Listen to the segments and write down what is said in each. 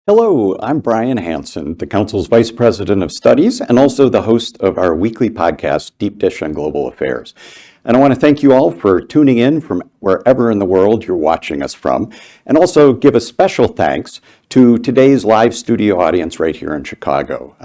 Hello, I'm Brian Hanson, the Council's Vice President of Studies and also the host of our weekly podcast, Deep Dish on Global Affairs. And I want to thank you all for tuning in from wherever in the world you're watching us from, and also give a special thanks to today's live studio audience right here in Chicago,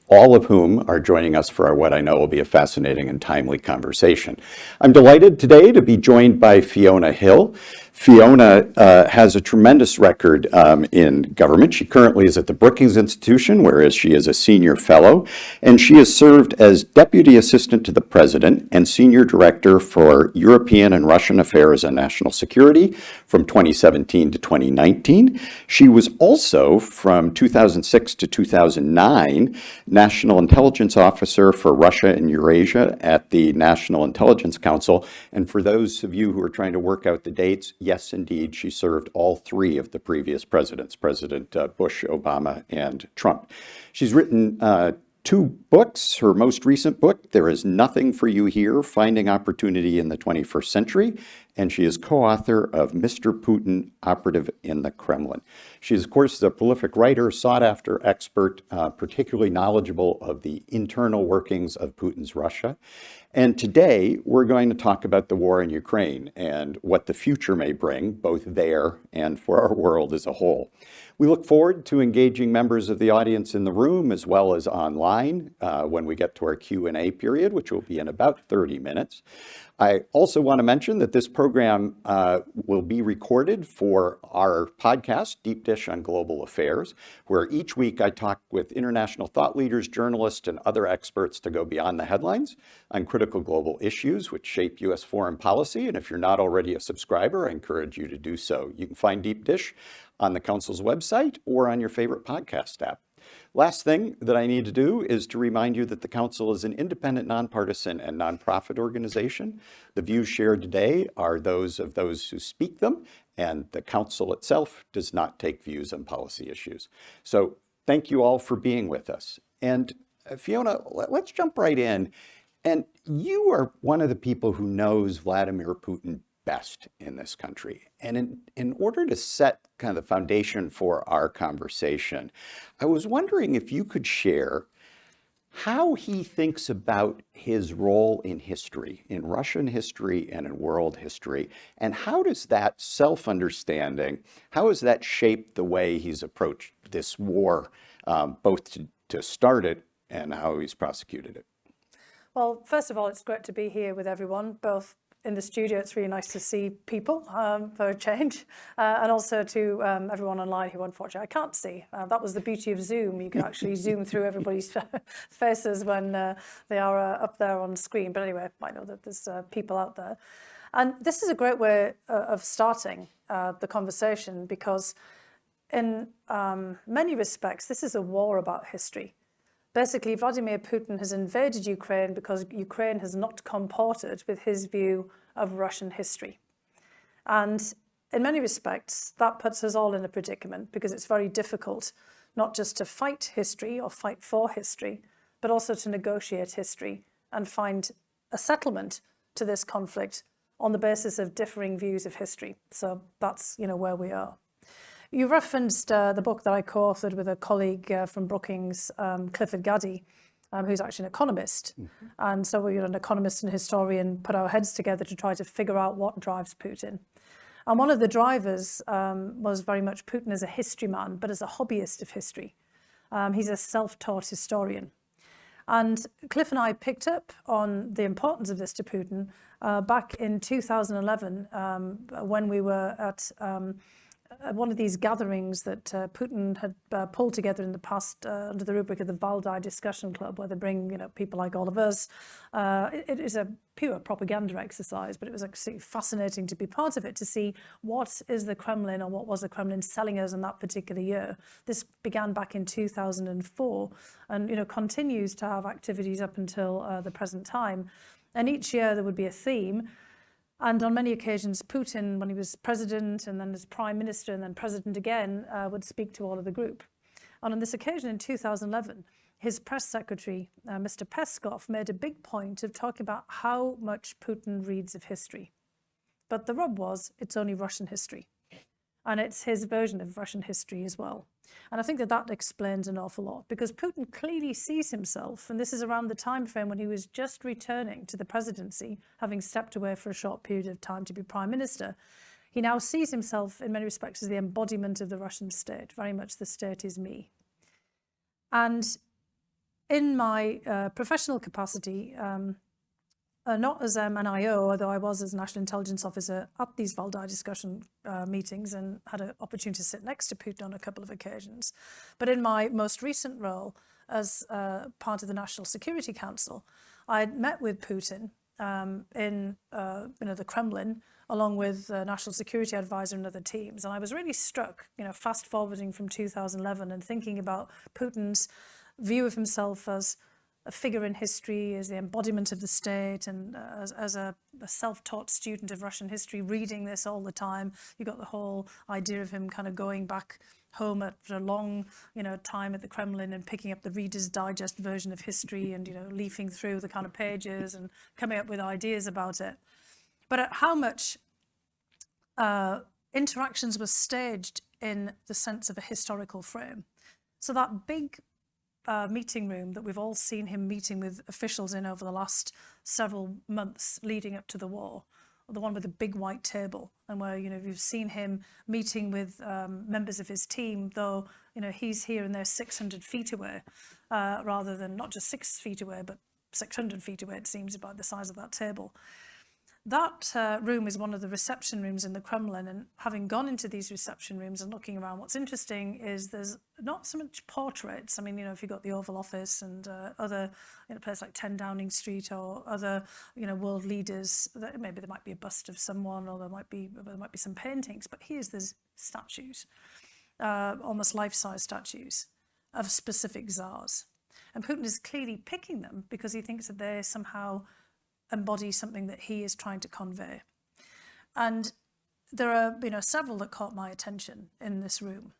all of whom are joining us for what I know will be a fascinating and timely conversation. I'm delighted today to be joined by Fiona Hill. Fiona has a tremendous record in government. She currently is at the Brookings Institution, whereas she is a senior fellow, and she has served as Deputy Assistant to the President and Senior Director for European and Russian Affairs and National Security from 2017 to 2019. She was also, from 2006 to 2009, National Intelligence Officer for Russia and Eurasia at the National Intelligence Council. And for those of you who are trying to work out the dates, yes, indeed, she served all three of the previous presidents, President Bush, Obama, and Trump. She's written two books. Her most recent book, There Is Nothing for You Here, Finding Opportunity in the 21st Century, and she is co-author of Mr. Putin, Operative in the Kremlin. She is, of course, a prolific writer, sought-after expert, particularly knowledgeable of the internal workings of Putin's Russia. And today, we're going to talk about the war in Ukraine and what the future may bring, both there and for our world as a whole. We look forward to engaging members of the audience in the room as well as online when we get to our Q&A period, which will be in about 30 minutes. I also want to mention that this program will be recorded for our podcast, Deep Dish on Global Affairs, where each week I talk with international thought leaders, journalists, and other experts to go beyond the headlines on critical global issues which shape U.S. foreign policy. And if you're not already a subscriber, I encourage you to do so. You can find Deep Dish on the Council's website or on your favorite podcast app. Last thing that I need to do is to remind you that the Council is an independent, nonpartisan, and nonprofit organization. The views shared today are those of those who speak them, and the Council itself does not take views on policy issues. So thank you all for being with us. And Fiona, let's jump right in. And you are one of the people who knows Vladimir Putin best in this country. And in order to set kind of the foundation for our conversation, I was wondering if you could share how he thinks about his role in history, in Russian history and in world history, and how does that self-understanding, how has that shaped the way he's approached this war, both to start it and how he's prosecuted it? Well, first of all, it's great to be here with everyone, both in the studio. It's really nice to see people for a change, and also to everyone online who unfortunately I can't see. That was the beauty of Zoom. You can actually zoom through everybody's faces when they are up there on screen. But anyway, I know that there's people out there. And this is a great way of starting the conversation because in many respects, this is a war about history. Basically, Vladimir Putin has invaded Ukraine because Ukraine has not comported with his view of Russian history. And in many respects, that puts us all in a predicament because it's very difficult not just to fight history or fight for history, but also to negotiate history and find a settlement to this conflict on the basis of differing views of history. So that's, where we are. You referenced the book that I co-authored with a colleague from Brookings, Clifford Gaddy, who's actually an economist. Mm-hmm. And so we, an economist and a historian, put our heads together to try to figure out what drives Putin. And one of the drivers was very much Putin as a history man, but as a hobbyist of history. He's a self-taught historian. And Cliff and I picked up on the importance of this to Putin back in 2011 when we were at one of these gatherings that Putin had pulled together in the past under the rubric of the Valdai Discussion Club, where they bring people like all of us. It is a pure propaganda exercise, but it was actually fascinating to be part of it, to see what is the Kremlin or what was the Kremlin selling us in that particular year. This began back in 2004 and continues to have activities up until the present time. And each year there would be a theme. And on many occasions, Putin, when he was president and then as prime minister and then president again, would speak to all of the group. And on this occasion in 2011, his press secretary, Mr. Peskov, made a big point of talking about how much Putin reads of history. But the rub was, it's only Russian history. And it's his version of Russian history as well. And I think that that explains an awful lot, because Putin clearly sees himself, and this is around the time frame when he was just returning to the presidency, having stepped away for a short period of time to be prime minister. He now sees himself in many respects as the embodiment of the Russian state, very much the state is me. And in my professional capacity, not as an IO, although I was as National Intelligence Officer at these Valdai discussion meetings and had an opportunity to sit next to Putin on a couple of occasions, but in my most recent role as part of the National Security Council, I had met with Putin in the Kremlin, along with National Security Advisor and other teams. And I was really struck, fast forwarding from 2011 and thinking about Putin's view of himself as a figure in history, as the embodiment of the state, and as a self-taught student of Russian history, reading this all the time. You got the whole idea of him kind of going back home after a long, time at the Kremlin and picking up the Reader's Digest version of history and, leafing through the kind of pages and coming up with ideas about it. But at how much interactions were staged in the sense of a historical frame. So that big meeting room that we've all seen him meeting with officials in over the last several months leading up to the war, the one with the big white table, and where you've seen him meeting with members of his team, though he's here and they're 600 feet away, rather than not just 6 feet away, but 600 feet away, it seems, about the size of that table. That room is one of the reception rooms in the Kremlin, and having gone into these reception rooms and looking around, what's interesting is there's not so much portraits. I mean, if you've got the Oval Office and other places like 10 Downing Street or other world leaders, maybe there might be a bust of someone, or there might be some paintings, but there's statues, almost life-size statues of specific czars. And Putin is clearly picking them because he thinks that they somehow embody something that he is trying to convey. And there are several that caught my attention in this room.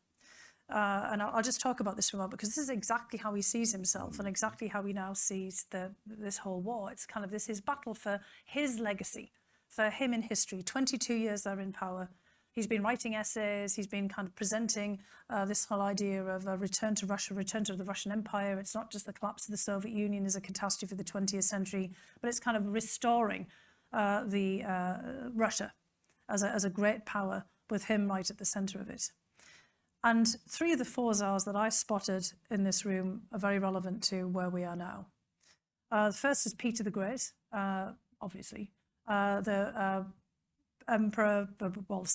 And I'll just talk about this for a moment, because this is exactly how he sees himself and exactly how he now sees this whole war. It's kind of his battle for his legacy, for him in history. 22 years they're in power. He's been writing essays, he's been kind of presenting this whole idea of a return to Russia, return to the Russian Empire. It's not just the collapse of the Soviet Union as a catastrophe of the 20th century, but it's kind of restoring Russia as a great power, with him right at the center of it. And 3 of the 4 czars that I spotted in this room are very relevant to where we are now. The first is Peter the Great, obviously. The emperor,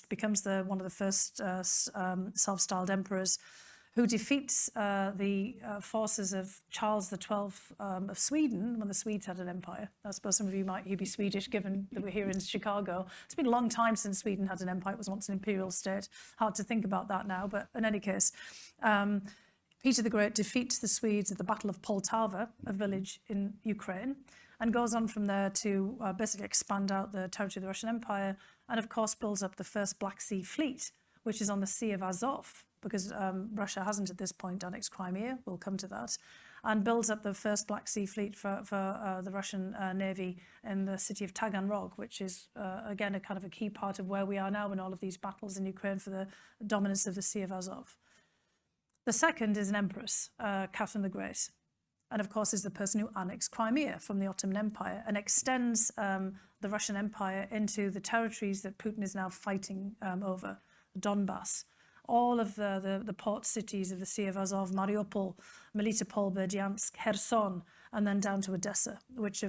becomes one of the first self-styled emperors, who defeats the forces of Charles XII of Sweden, when the Swedes had an empire. I suppose some of you might be Swedish, given that we're here in Chicago. It's been a long time since Sweden had an empire. It was once an imperial state. Hard to think about that now, but in any case, Peter the Great defeats the Swedes at the Battle of Poltava, a village in Ukraine, and goes on from there to basically expand out the territory of the Russian Empire, and of course builds up the first Black Sea Fleet, which is on the Sea of Azov, because Russia hasn't at this point annexed Crimea. We'll come to that. And builds up the first Black Sea Fleet for the Russian Navy in the city of Taganrog, which is, again, a kind of a key part of where we are now in all of these battles in Ukraine for the dominance of the Sea of Azov. The second is an empress, Catherine the Great, and of course is the person who annexed Crimea from the Ottoman Empire and extends the Russian Empire into the territories that Putin is now fighting over, Donbass. All of the port cities of the Sea of Azov, Mariupol, Melitopol, Berdyansk, Kherson, and then down to Odessa, which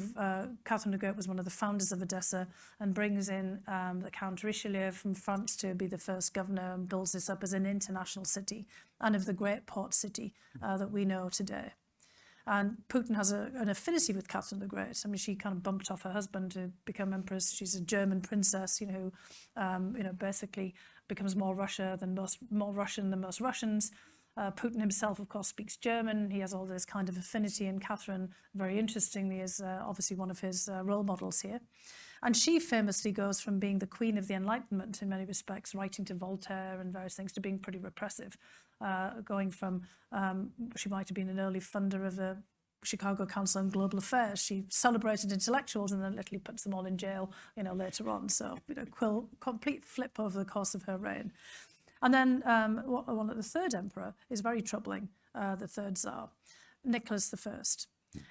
Catherine the Great was one of the founders of Odessa, and brings in the Count Richelieu from France to be the first governor, and builds this up as an international city, and of the great port city that we know today. And Putin has an affinity with Catherine the Great. I mean, she kind of bumped off her husband to become empress. She's a German princess, who, basically becomes more Russian than most Russians. Putin himself, of course, speaks German. He has all this kind of affinity, and Catherine, very interestingly, is obviously one of his role models here. And she famously goes from being the queen of the Enlightenment in many respects, writing to Voltaire and various things, to being pretty repressive, going from, she might have been an early funder of the Chicago Council on Global Affairs. She celebrated intellectuals and then literally puts them all in jail, later on. So, complete flip over the course of her reign. And then one of the third emperor is very troubling, the third Tsar, Nicholas I.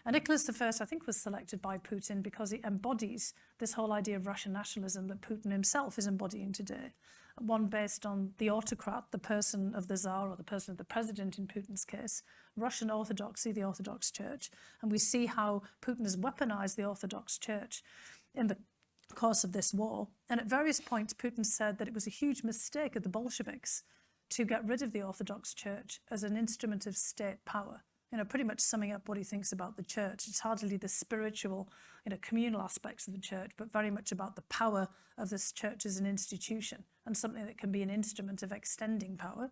And Nicholas I, I think, was selected by Putin because he embodies this whole idea of Russian nationalism that Putin himself is embodying today. One based on the autocrat, the person of the Tsar, or the person of the president in Putin's case, Russian Orthodoxy, the Orthodox Church. And we see how Putin has weaponized the Orthodox Church in the course of this war. And at various points, Putin said that it was a huge mistake of the Bolsheviks to get rid of the Orthodox Church as an instrument of state power. Pretty much summing up what he thinks about the church. It's hardly the spiritual, communal aspects of the church, but very much about the power of this church as an institution and something that can be an instrument of extending power.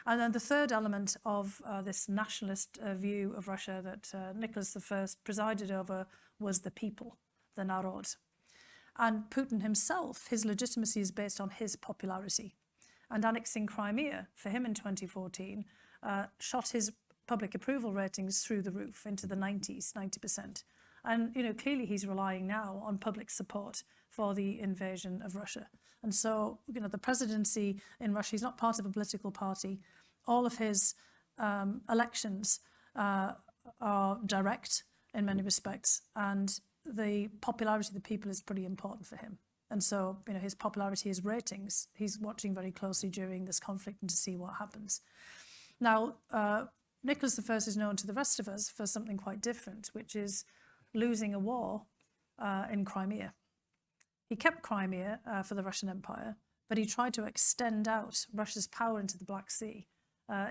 And then the third element of this nationalist view of Russia that Nicholas I presided over was the people, the narod. And Putin himself, his legitimacy is based on his popularity. And annexing Crimea, for him in 2014, shot his public approval ratings through the roof into the 90%. And, clearly he's relying now on public support for the invasion of Russia. And so, the presidency in Russia, he's not part of a political party. All of his elections are direct in many respects. And the popularity of the people is pretty important for him. And so, his popularity, his ratings, he's watching very closely during this conflict and to see what happens. Now, Nicholas I is known to the rest of us for something quite different, which is losing a war in Crimea. He kept Crimea for the Russian Empire, but he tried to extend out Russia's power into the Black Sea,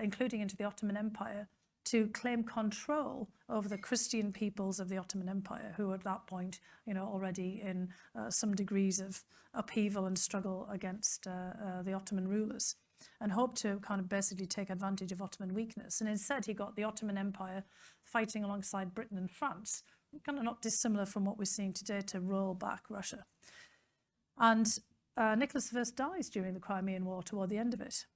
including into the Ottoman Empire, to claim control over the Christian peoples of the Ottoman Empire, who at that point, already in some degrees of upheaval and struggle against the Ottoman rulers, and hoped to kind of basically take advantage of Ottoman weakness. And instead, he got the Ottoman Empire fighting alongside Britain and France, kind of not dissimilar from what we're seeing today, to roll back Russia. And Nicholas I dies during the Crimean War toward the end of it.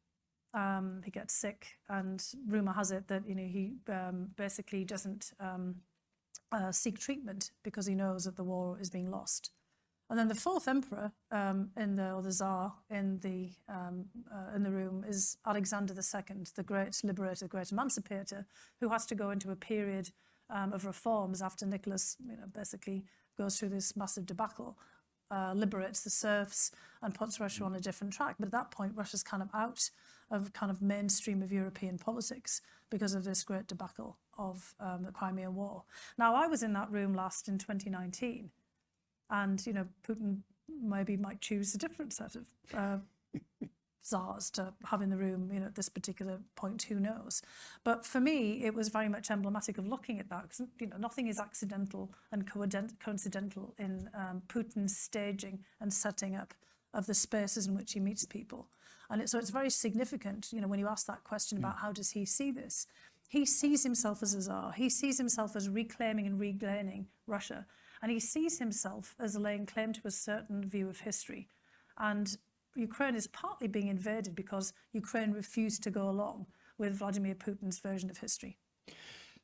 He gets sick, and rumour has it that he basically doesn't seek treatment because he knows that the war is being lost. And then the fourth emperor or the Tsar in the room is Alexander II, the great liberator, great emancipator, who has to go into a period of reforms after Nicholas, basically goes through this massive debacle, liberates the serfs and puts Russia on a different track. But at that point, Russia's kind of out of kind of mainstream of European politics because of this great debacle of the Crimean War. Now, I was in that room last in 2019. And, Putin maybe might choose a different set of Tsars to have in the room, at this particular point, who knows. But for me, it was very much emblematic of looking at that, because, nothing is accidental and coincidental in Putin's staging and setting up of the spaces in which he meets people. And so it's very significant, when you ask that question about how does he see this, he sees himself as a Tsar. He sees himself as reclaiming and regaining Russia. And he sees himself as laying claim to a certain view of history. And Ukraine is partly being invaded because Ukraine refused to go along with Vladimir Putin's version of history.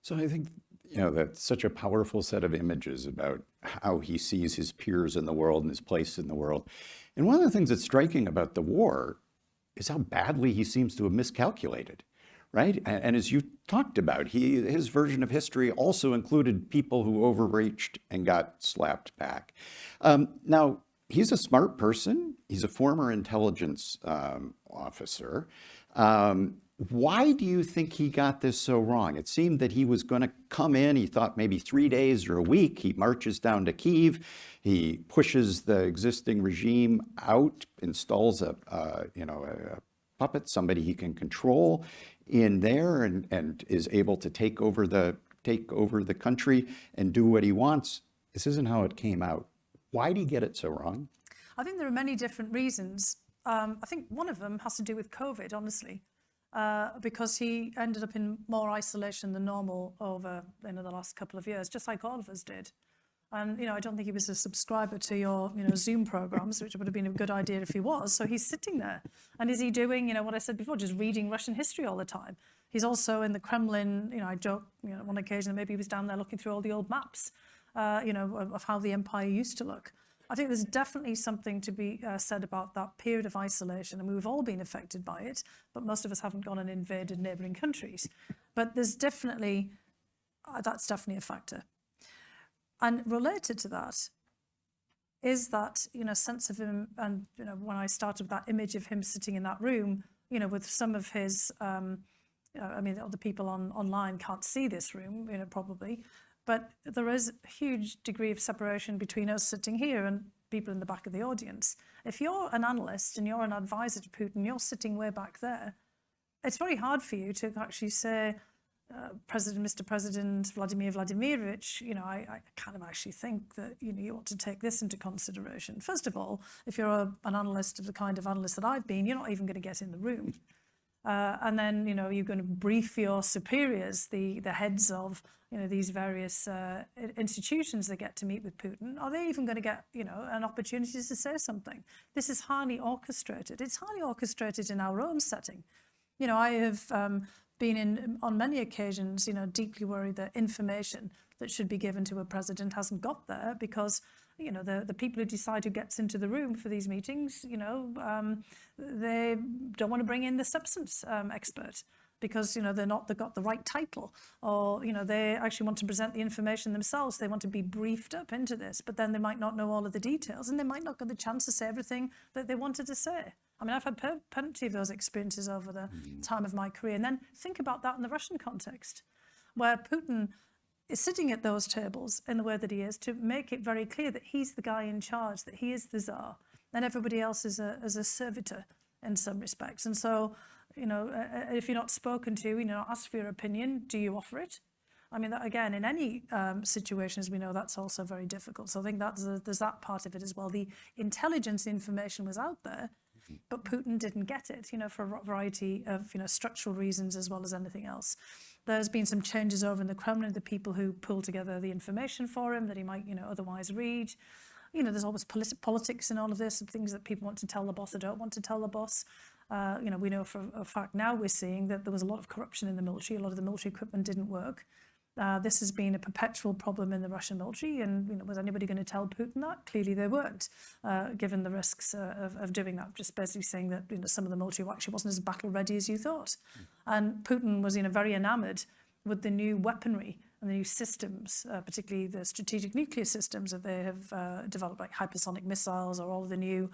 So I think, that's such a powerful set of images about how he sees his peers in the world and his place in the world. And one of the things that's striking about the war is how badly he seems to have miscalculated. Right? And as you talked about, his version of history also included people who overreached and got slapped back. Now, he's a smart person. He's a former intelligence officer. Why do you think he got this so wrong? It seemed that he was going to come in. He thought maybe 3 days or a week. He marches down to Kyiv. He pushes the existing regime out, installs a puppet, somebody he can control in there, and is able to take over the country and do what he wants. This isn't how it came out. Why did he get it so wrong? I think there are many different reasons. I think one of them has to do with COVID, honestly, because he ended up in more isolation than normal over the last couple of years, just like all of us did. And, I don't think he was a subscriber to your, Zoom programs, which would have been a good idea if he was. So he's sitting there. And is he doing, what I said before, just reading Russian history all the time? He's also in the Kremlin, I joke, on one occasion that maybe he was down there looking through all the old maps, of how the empire used to look. I think there's definitely something to be said about that period of isolation. I mean, we've all been affected by it, but most of us haven't gone and invaded neighbouring countries. But there's definitely, that's definitely a factor. And related to that is that, sense of him, and, when I started with that image of him sitting in that room, with some of his, the people online can't see this room, probably, but there is a huge degree of separation between us sitting here and people in the back of the audience. If you're an analyst and you're an advisor to Putin, you're sitting way back there, it's very hard for you to actually say, Mr. President Vladimir Vladimirovich, I kind of actually think that, you ought to take this into consideration. First of all, if you're an analyst of the kind of analyst that I've been, you're not even going to get in the room. And then, you're going to brief your superiors, the heads of, these various institutions that get to meet with Putin. Are they even going to get, an opportunity to say something? This is highly orchestrated. It's highly orchestrated in our own setting. I have been on many occasions, deeply worried that information that should be given to a president hasn't got there because, the people who decide who gets into the room for these meetings, they don't want to bring in the substance expert because, they've got the right title, or, they actually want to present the information themselves. They want to be briefed up into this, but then they might not know all of the details and they might not get the chance to say everything that they wanted to say. I mean, I've had plenty of those experiences over the time of my career. And then think about that in the Russian context, where Putin is sitting at those tables in the way that he is to make it very clear that he's the guy in charge, that he is the Tsar, and everybody else is a servitor in some respects. And so, if you're not spoken to, ask for your opinion, do you offer it? I mean, that, again, in any situation, as we know, that's also very difficult. So I think there's that part of it as well. The intelligence information was out there, but Putin didn't get it, for a variety of, structural reasons as well as anything else. There's been some changes over in the Kremlin, the people who pull together the information for him that he might, otherwise read. There's always politics in all of this, things that people want to tell the boss or don't want to tell the boss. We know for a fact now we're seeing that there was a lot of corruption in the military. A lot of the military equipment didn't work. This has been a perpetual problem in the Russian military, and was anybody going to tell Putin that? Clearly they weren't, given the risks of doing that, just basically saying that some of the military actually wasn't as battle ready as you thought. And Putin was very enamoured with the new weaponry and the new systems, particularly the strategic nuclear systems that they have developed, like hypersonic missiles or all of the new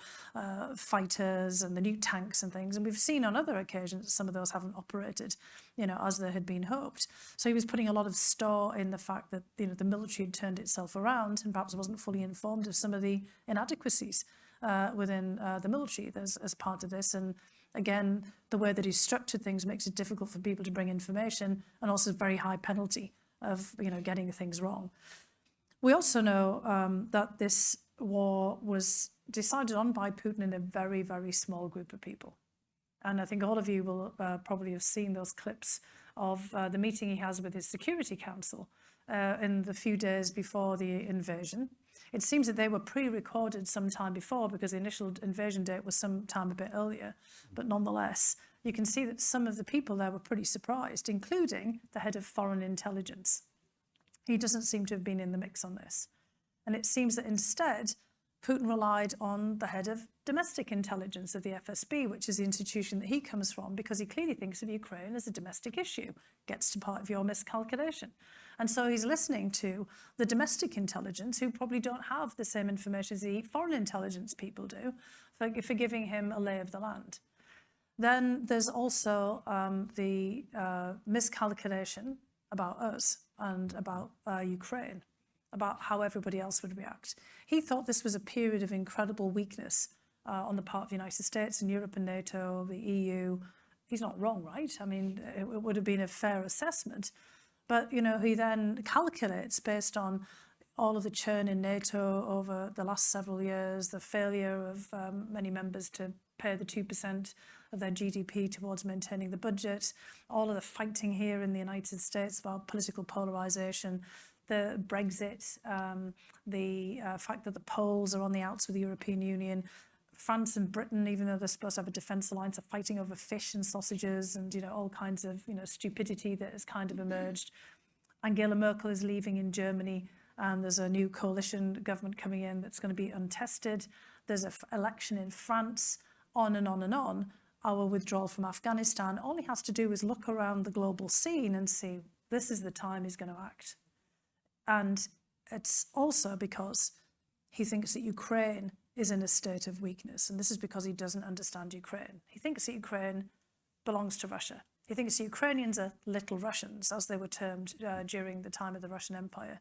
fighters and the new tanks and things. And we've seen on other occasions that some of those haven't operated, as they had been hoped. So he was putting a lot of store in the fact that, the military had turned itself around and perhaps wasn't fully informed of some of the inadequacies within the military as part of this. And again, the way that he's structured things makes it difficult for people to bring information, and also very high penalty of getting things wrong. We also know that this war was decided on by Putin in a very, very small group of people. And I think all of you will probably have seen those clips of the meeting he has with his Security Council in the few days before the invasion. It seems that they were pre-recorded some time before because the initial invasion date was some time a bit earlier. But nonetheless, you can see that some of the people there were pretty surprised, including the head of foreign intelligence. He doesn't seem to have been in the mix on this. And it seems that instead, Putin relied on the head of domestic intelligence of the FSB, which is the institution that he comes from, because he clearly thinks of Ukraine as a domestic issue, gets to part of your miscalculation. And so he's listening to the domestic intelligence, who probably don't have the same information as the foreign intelligence people do, for giving him a lay of the land. Then there's also the miscalculation about us and about Ukraine, about how everybody else would react. He thought this was a period of incredible weakness on the part of the United States and Europe and NATO, the EU. He's not wrong, right? I mean, it would have been a fair assessment. But, he then calculates based on all of the churn in NATO over the last several years, the failure of many members to pay the 2% of their GDP towards maintaining the budget, all of the fighting here in the United States about political polarization, the Brexit, the fact that the Poles are on the outs with the European Union, France and Britain, even though they're supposed to have a defence alliance, are fighting over fish and sausages and, all kinds of, stupidity that has kind of emerged. Angela Merkel is leaving in Germany. and there's a new coalition government coming in that's going to be untested. There's an election in France, on and on and on. Our withdrawal from Afghanistan, all he has to do is look around the global scene and see, this is the time he's going to act. And it's also because he thinks that Ukraine is in a state of weakness. And this is because he doesn't understand Ukraine. He thinks that Ukraine belongs to Russia. He thinks the Ukrainians are little Russians, as they were termed during the time of the Russian Empire.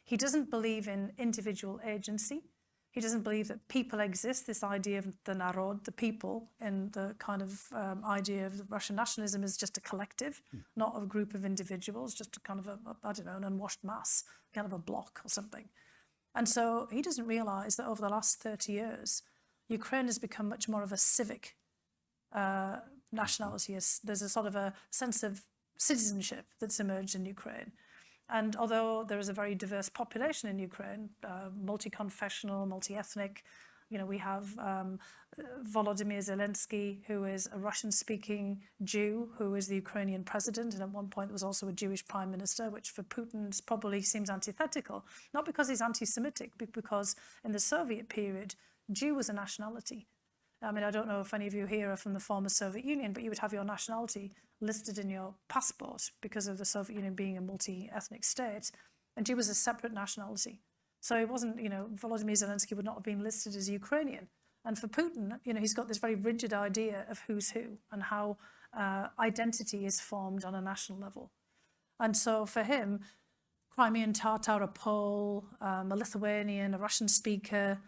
He doesn't believe in individual agency. He doesn't believe that people exist, this idea of the narod, the people, and the kind of idea of Russian nationalism is just a collective, not a group of individuals, just a kind of I don't know, an unwashed mass, kind of a block or something. And so he doesn't realize that over the last 30 years, Ukraine has become much more of a civic nationality. There's a sort of a sense of citizenship that's emerged in Ukraine. And although there is a very diverse population in Ukraine, multi-confessional, multi-ethnic, we have Volodymyr Zelensky, who is a Russian-speaking Jew, who is the Ukrainian president, and at one point there was also a Jewish prime minister, which for Putin probably seems antithetical, not because he's anti-Semitic, but because in the Soviet period, Jew was a nationality. I mean, I don't know if any of you here are from the former Soviet Union, but you would have your nationality listed in your passport because of the Soviet Union being a multi-ethnic state, and Jew was a separate nationality. So it wasn't, Volodymyr Zelensky would not have been listed as Ukrainian. And for Putin, he's got this very rigid idea of who's who and how identity is formed on a national level. And so for him, Crimean Tatar, a Pole, a Lithuanian, a Russian speaker,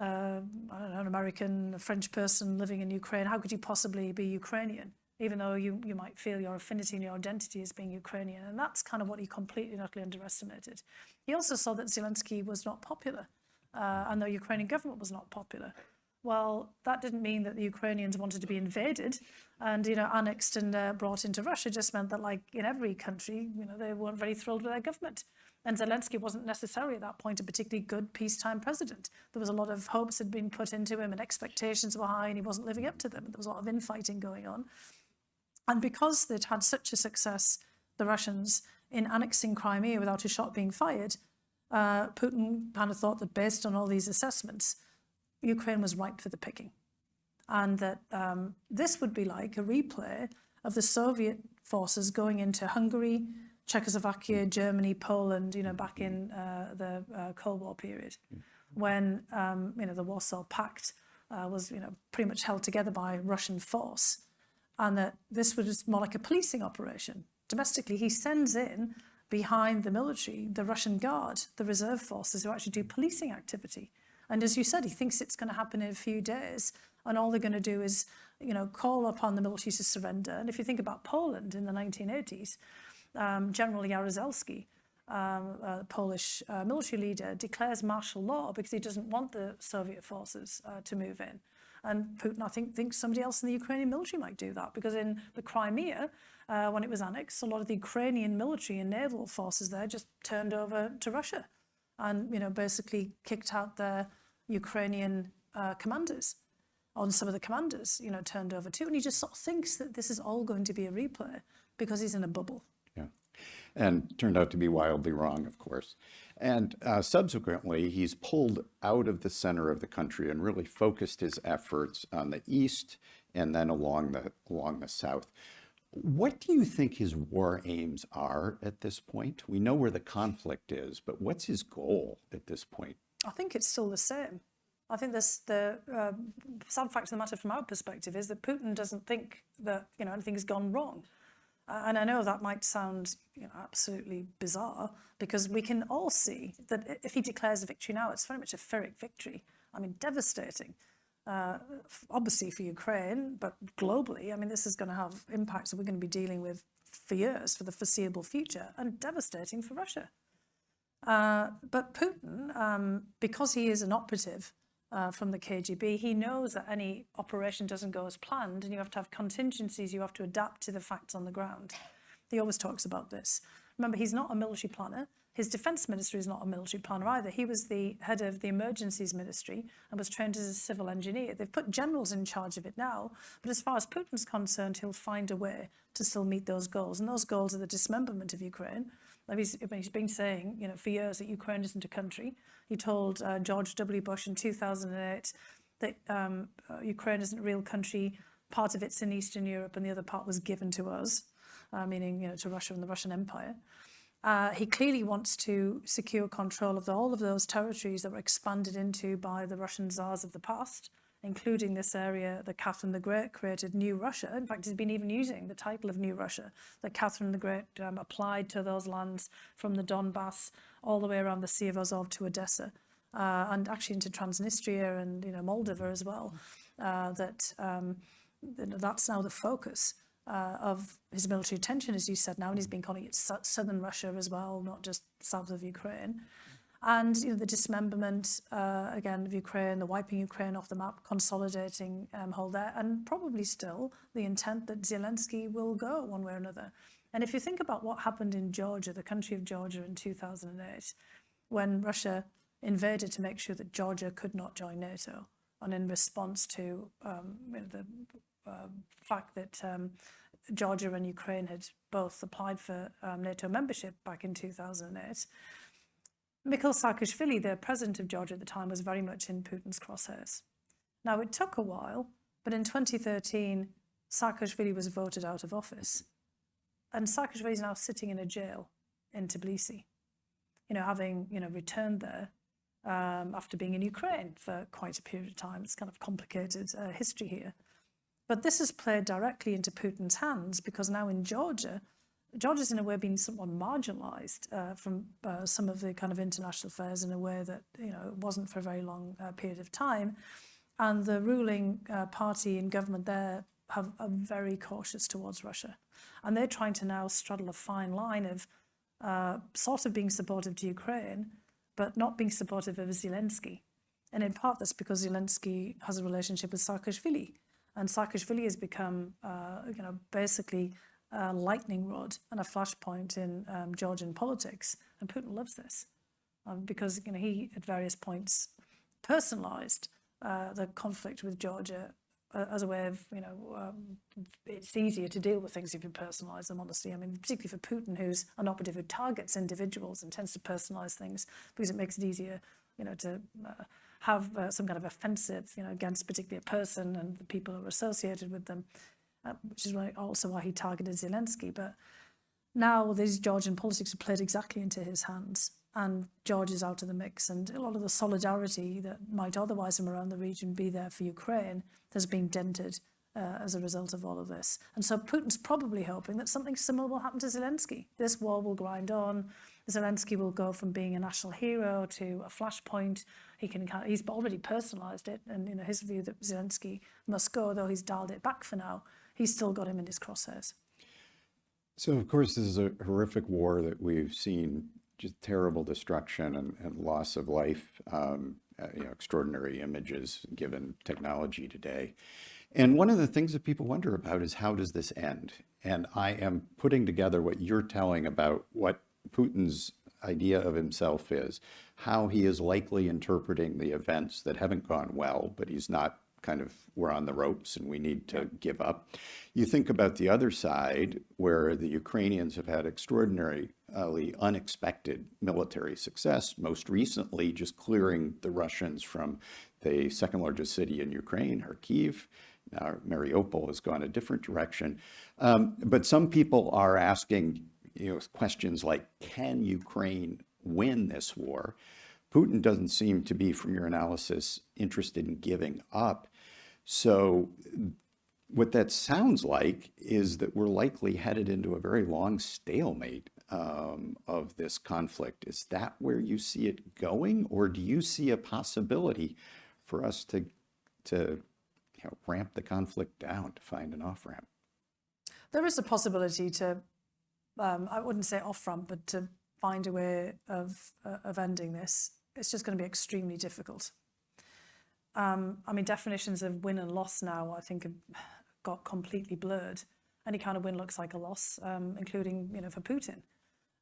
I don't know, an American, a French person living in Ukraine, how could you possibly be Ukrainian? Even though you might feel your affinity and your identity as being Ukrainian. And that's kind of what he completely and utterly underestimated. He also saw that Zelensky was not popular, and the Ukrainian government was not popular. Well, that didn't mean that the Ukrainians wanted to be invaded and, annexed and brought into Russia. It just meant that, like in every country, they weren't very thrilled with their government. And Zelensky wasn't necessarily at that point a particularly good peacetime president. There was a lot of hopes had been put into him and expectations were high and he wasn't living up to them. There was a lot of infighting going on. And because they'd had such a success, the Russians, in annexing Crimea without a shot being fired, Putin kind of thought that based on all these assessments, Ukraine was ripe for the picking. And that this would be like a replay of the Soviet forces going into Hungary, Czechoslovakia, Germany, Poland, back in the Cold War period, when, the Warsaw Pact was, pretty much held together by Russian force. And that this was more like a policing operation. Domestically, he sends in, behind the military, the Russian Guard, the reserve forces who actually do policing activity. And as you said, he thinks it's going to happen in a few days. And all they're going to do is, call upon the military to surrender. And if you think about Poland in the 1980s, General Jaruzelski, Polish military leader, declares martial law because he doesn't want the Soviet forces to move in. And Putin, I think, thinks somebody else in the Ukrainian military might do that because in the Crimea, when it was annexed, a lot of the Ukrainian military and naval forces there just turned over to Russia and, basically kicked out their Ukrainian commanders. On some of the commanders, turned over too. And he just sort of thinks that this is all going to be a replay because he's in a bubble. Yeah. And turned out to be wildly wrong, of course. And subsequently, he's pulled out of the center of the country and really focused his efforts on the east and then along the south. What do you think his war aims are at this point? We know where the conflict is, but what's his goal at this point? I think it's still the same. I think the sad fact of the matter from our perspective is that Putin doesn't think that anything's gone wrong. And I know that might sound absolutely bizarre because we can all see that if he declares a victory now, it's very much a Pyrrhic victory. I mean, devastating, obviously for Ukraine, but globally. I mean, this is going to have impacts that we're going to be dealing with for years, for the foreseeable future, and devastating for Russia. But Putin, because he is an operative from the KGB, he knows that any operation doesn't go as planned and you have to have contingencies, you have to adapt to the facts on the ground. He always talks about this. Remember, he's not a military planner. His defense minister is not a military planner either. He was the head of the emergencies ministry and was trained as a civil engineer. They've put generals in charge of it now, but as far as Putin's concerned, he'll find a way to still meet those goals. And those goals are the dismemberment of Ukraine. He's been saying, for years that Ukraine isn't a country. He told George W. Bush in 2008 that Ukraine isn't a real country. Part of it's in Eastern Europe and the other part was given to us, meaning, to Russia and the Russian Empire. He clearly wants to secure control of all of those territories that were expanded into by the Russian czars of the past, including this area that Catherine the Great created, New Russia. In fact, he's been even using the title of New Russia that Catherine the Great applied to those lands from the Donbass all the way around the Sea of Azov to Odessa, and actually into Transnistria and Moldova as well. That's now the focus of his military attention, as you said now, and he's been calling it southern Russia as well, not just south of Ukraine. And the dismemberment, again, of Ukraine, the wiping Ukraine off the map, consolidating hold there, and probably still the intent that Zelensky will go one way or another. And if you think about what happened in Georgia, the country of Georgia in 2008, when Russia invaded to make sure that Georgia could not join NATO, and in response to the fact that Georgia and Ukraine had both applied for NATO membership back in 2008, Mikhail Saakashvili, the president of Georgia at the time, was very much in Putin's crosshairs. Now, it took a while, but in 2013, Saakashvili was voted out of office. And Saakashvili is now sitting in a jail in Tbilisi, having, returned there after being in Ukraine for quite a period of time. It's kind of complicated history here. But this has played directly into Putin's hands because now in Georgia's in a way been somewhat marginalized from some of the kind of international affairs in a way that, it wasn't for a very long period of time. And the ruling party in government there are very cautious towards Russia. And they're trying to now straddle a fine line of sort of being supportive to Ukraine, but not being supportive of Zelensky. And in part, that's because Zelensky has a relationship with Saakashvili. And Saakashvili has become, basically a lightning rod and a flashpoint in Georgian politics. And Putin loves this because, he at various points personalized the conflict with Georgia as a way of, it's easier to deal with things if you personalize them, honestly. I mean, particularly for Putin, who's an operative who targets individuals and tends to personalize things because it makes it easier, to have some kind of offensive, against particularly a person and the people who are associated with them, which is why he targeted Zelensky. But now these Georgian politics have played exactly into his hands, and George is out of the mix, and a lot of the solidarity that might otherwise from around the region be there for Ukraine has been dented as a result of all of this. And so Putin's probably hoping that something similar will happen to Zelensky. This war will grind on. Zelensky will go from being a national hero to a flashpoint. He's already personalized it, and his view that Zelensky must go, though he's dialed it back for now, he's still got him in his crosshairs. So, of course, this is a horrific war that we've seen just terrible destruction and loss of life, extraordinary images given technology today. And one of the things that people wonder about is how does this end? And I am putting together what you're telling about what Putin's idea of himself is, how he is likely interpreting the events that haven't gone well, but he's not we're on the ropes and we need to give up. You think about the other side where the Ukrainians have had extraordinarily unexpected military success, most recently just clearing the Russians from the second largest city in Ukraine, Kharkiv. Now Mariupol has gone a different direction. But some people are asking questions like, can Ukraine win this war? Putin doesn't seem to be, from your analysis, interested in giving up. So what that sounds like is that we're likely headed into a very long stalemate of this conflict. Is that where you see it going? Or do you see a possibility for us to ramp the conflict down, to find an off-ramp? There is a possibility to, I wouldn't say off-ramp, but to find a way of ending this. It's just going to be extremely difficult. Definitions of win and loss now, I think, have got completely blurred. Any kind of win looks like a loss, including, for Putin.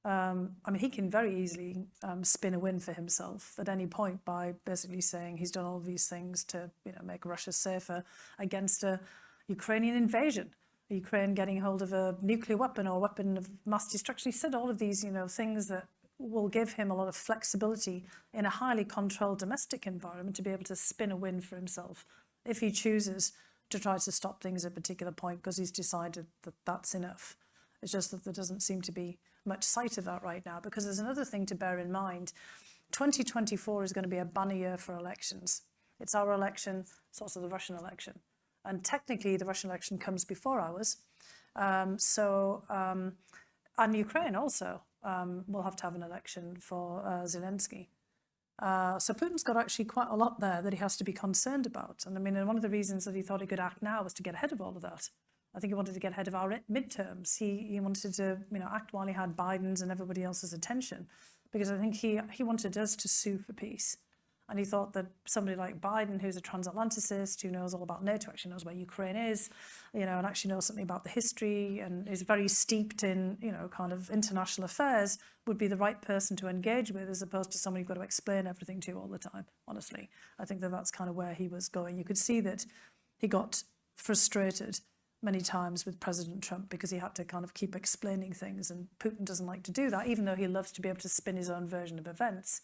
I mean, he can very easily spin a win for himself at any point by basically saying he's done all these things to, make Russia safer against a Ukrainian invasion, Ukraine getting hold of a nuclear weapon or weapon of mass destruction. He said all of these, things that will give him a lot of flexibility in a highly controlled domestic environment to be able to spin a win for himself if he chooses to try to stop things at a particular point because he's decided that that's enough. It's just that there doesn't seem to be much sight of that right now, because there's another thing to bear in mind. 2024 is going to be a banner year for elections. It's our election, it's also the Russian election. And technically, the Russian election comes before ours. And Ukraine also will have to have an election for Zelensky. So Putin's got actually quite a lot there that he has to be concerned about. And I mean, one of the reasons that he thought he could act now was to get ahead of all of that. I think he wanted to get ahead of our midterms. He wanted to, act while he had Biden's and everybody else's attention, because I think he wanted us to sue for peace. And he thought that somebody like Biden, who's a transatlanticist, who knows all about NATO, actually knows where Ukraine is, and actually knows something about the history and is very steeped in, kind of international affairs, would be the right person to engage with, as opposed to somebody you've got to explain everything to all the time, honestly. I think that that's kind of where he was going. You could see that he got frustrated many times with President Trump because he had to kind of keep explaining things, and Putin doesn't like to do that, even though he loves to be able to spin his own version of events.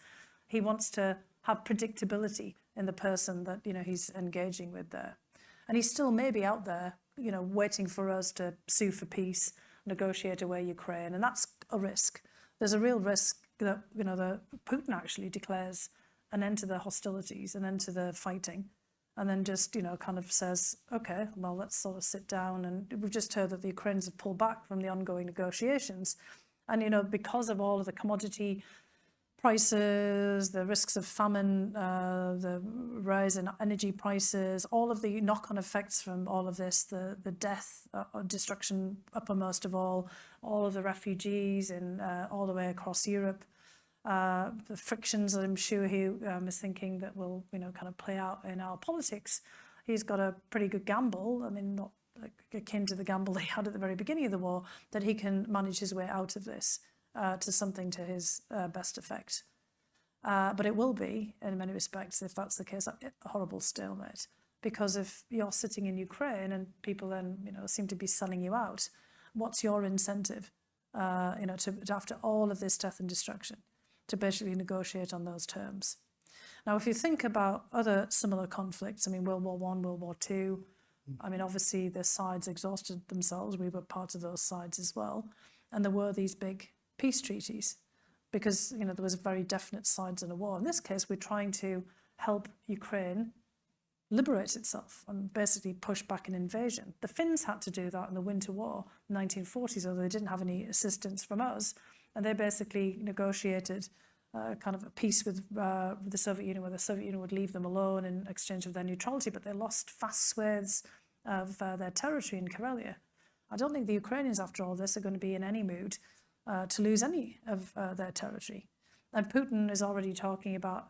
He wants to have predictability in the person that, he's engaging with there. And he still may be out there, waiting for us to sue for peace, negotiate away Ukraine, and that's a risk. There's a real risk that, Putin actually declares an end to the hostilities, an end to the fighting, and then just, kind of says, okay, well, let's sort of sit down. And we've just heard that the Ukrainians have pulled back from the ongoing negotiations. And, because of all of the commodity prices, the risks of famine, the rise in energy prices, all of the knock-on effects from all of this, the death, destruction uppermost of all of the refugees and all the way across Europe, the frictions that I'm sure he is thinking that will, kind of play out in our politics. He's got a pretty good gamble. I mean, not like akin to the gamble he had at the very beginning of the war, that he can manage his way out of this to something to his best effect. But it will be, in many respects, if that's the case, a horrible stalemate. Because if you're sitting in Ukraine and people then, seem to be selling you out, what's your incentive, to after all of this death and destruction, to basically negotiate on those terms? Now, if you think about other similar conflicts, I mean, World War I, World War II, I mean, obviously the sides exhausted themselves. We were part of those sides as well. And there were these big peace treaties because, there was very definite sides in a war. In this case, we're trying to help Ukraine liberate itself and basically push back an invasion. The Finns had to do that in the Winter War, 1940s, although they didn't have any assistance from us. And they basically negotiated kind of a peace with the Soviet Union, where the Soviet Union would leave them alone in exchange for their neutrality, but they lost vast swathes of their territory in Karelia. I don't think the Ukrainians, after all this, are going to be in any mood to lose any of their territory. And Putin is already talking about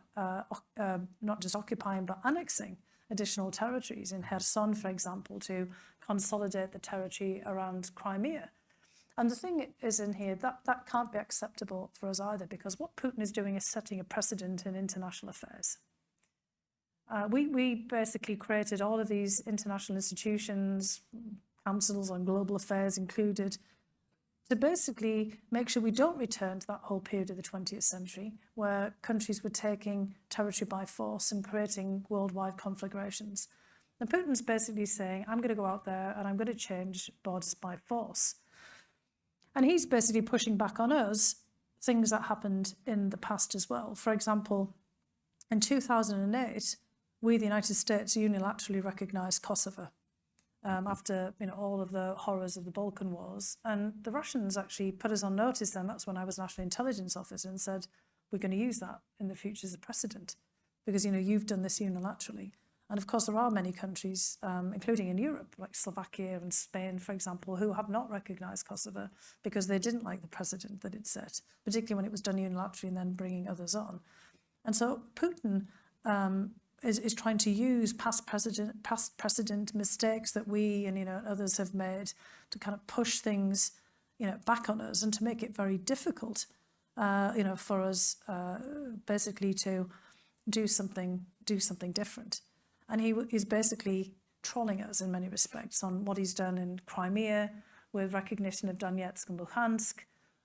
not just occupying, but annexing additional territories in Hanson, for example, to consolidate the territory around Crimea. And the thing is in here, that can't be acceptable for us either, because what Putin is doing is setting a precedent in international affairs. We basically created all of these international institutions, councils on global affairs included, to basically make sure we don't return to that whole period of the 20th century where countries were taking territory by force and creating worldwide conflagrations. And Putin's basically saying, I'm going to go out there and I'm going to change borders by force. And he's basically pushing back on us things that happened in the past as well. For example, in 2008, we, the United States, unilaterally recognized Kosovo after all of the horrors of the Balkan Wars. And the Russians actually put us on notice then. That's when I was National Intelligence Officer, and said, we're going to use that in the future as a precedent because, you've done this unilaterally. And of course, there are many countries, including in Europe, like Slovakia and Spain, for example, who have not recognized Kosovo because they didn't like the precedent that it set, particularly when it was done unilaterally and then bringing others on. And so Putin is trying to use past precedent mistakes that we and others have made to kind of push things, back on us and to make it very difficult, for us basically to do something different. And he's basically trolling us in many respects on what he's done in Crimea with recognition of Donetsk and Luhansk,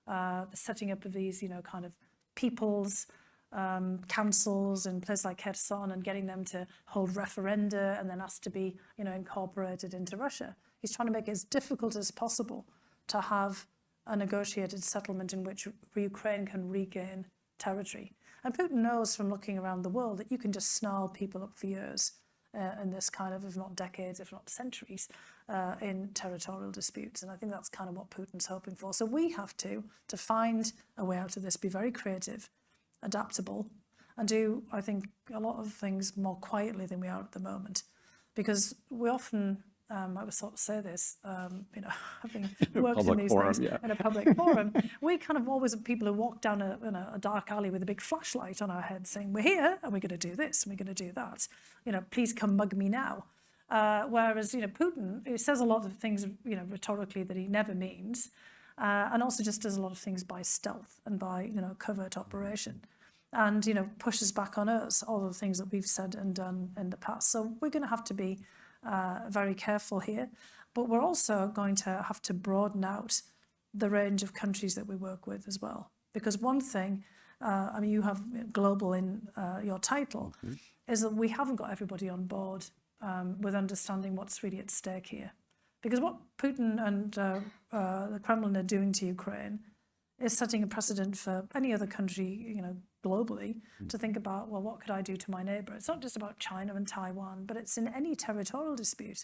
the setting up of these, kind of people's councils in places like Kherson and getting them to hold referenda and then asked to be, incorporated into Russia. He's trying to make it as difficult as possible to have a negotiated settlement in which Ukraine can regain territory. And Putin knows from looking around the world that you can just snarl people up for years in this kind of, if not decades, if not centuries, in territorial disputes. And I think that's kind of what Putin's hoping for. So we have to find a way out of this, be very creative, adaptable, and do, I think, a lot of things more quietly than we are at the moment. Because we often, I would sort of say this, having worked in these things in a public forum, we kind of always have people who walk down a dark alley with a big flashlight on our head saying, we're here and we're going to do this and we're going to do that. Please come mug me now. Whereas, Putin, he says a lot of things, rhetorically that he never means, and also just does a lot of things by stealth and by, covert operation. And, pushes back on us all the things that we've said and done in the past. So we're going to have to be very careful here, but we're also going to have to broaden out the range of countries that we work with as well. Because one thing, you have global in your title, is that we haven't got everybody on board with understanding what's really at stake here. Because what Putin and the Kremlin are doing to Ukraine is setting a precedent for any other country, globally, to think about, well, what could I do to my neighbour? It's not just about China and Taiwan, but it's in any territorial dispute.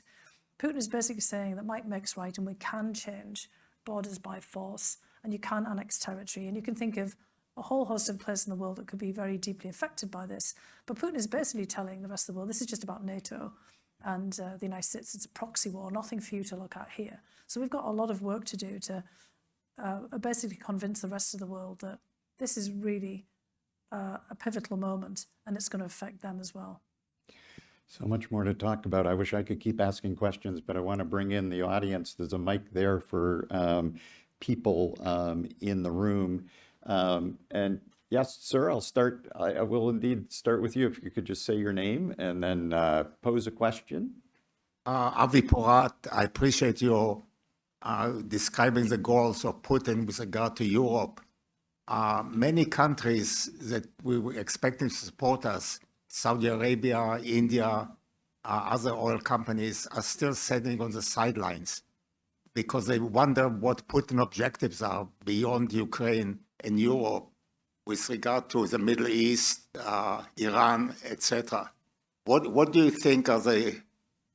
Putin is basically saying that might makes right, and we can change borders by force, and you can annex territory, and you can think of a whole host of places in the world that could be very deeply affected by this. But Putin is basically telling the rest of the world, this is just about Nato and the United States. It's a proxy war, nothing for you to look at here. So we've got a lot of work to do to basically convince the rest of the world that this is really a pivotal moment and it's going to affect them as well. So much more to talk about. I wish I could keep asking questions, but I want to bring in the audience. There's a mic there for people in the room. And yes, sir, I'll start. I will indeed start with you. If you could just say your name and then pose a question. Avi Porat, I appreciate your describing the goals of Putin with regard to Europe. Many countries that we were expecting to support us, Saudi Arabia, India, other oil companies, are still sitting on the sidelines because they wonder what Putin's objectives are beyond Ukraine and Europe with regard to the Middle East, Iran, etc. What do you think are the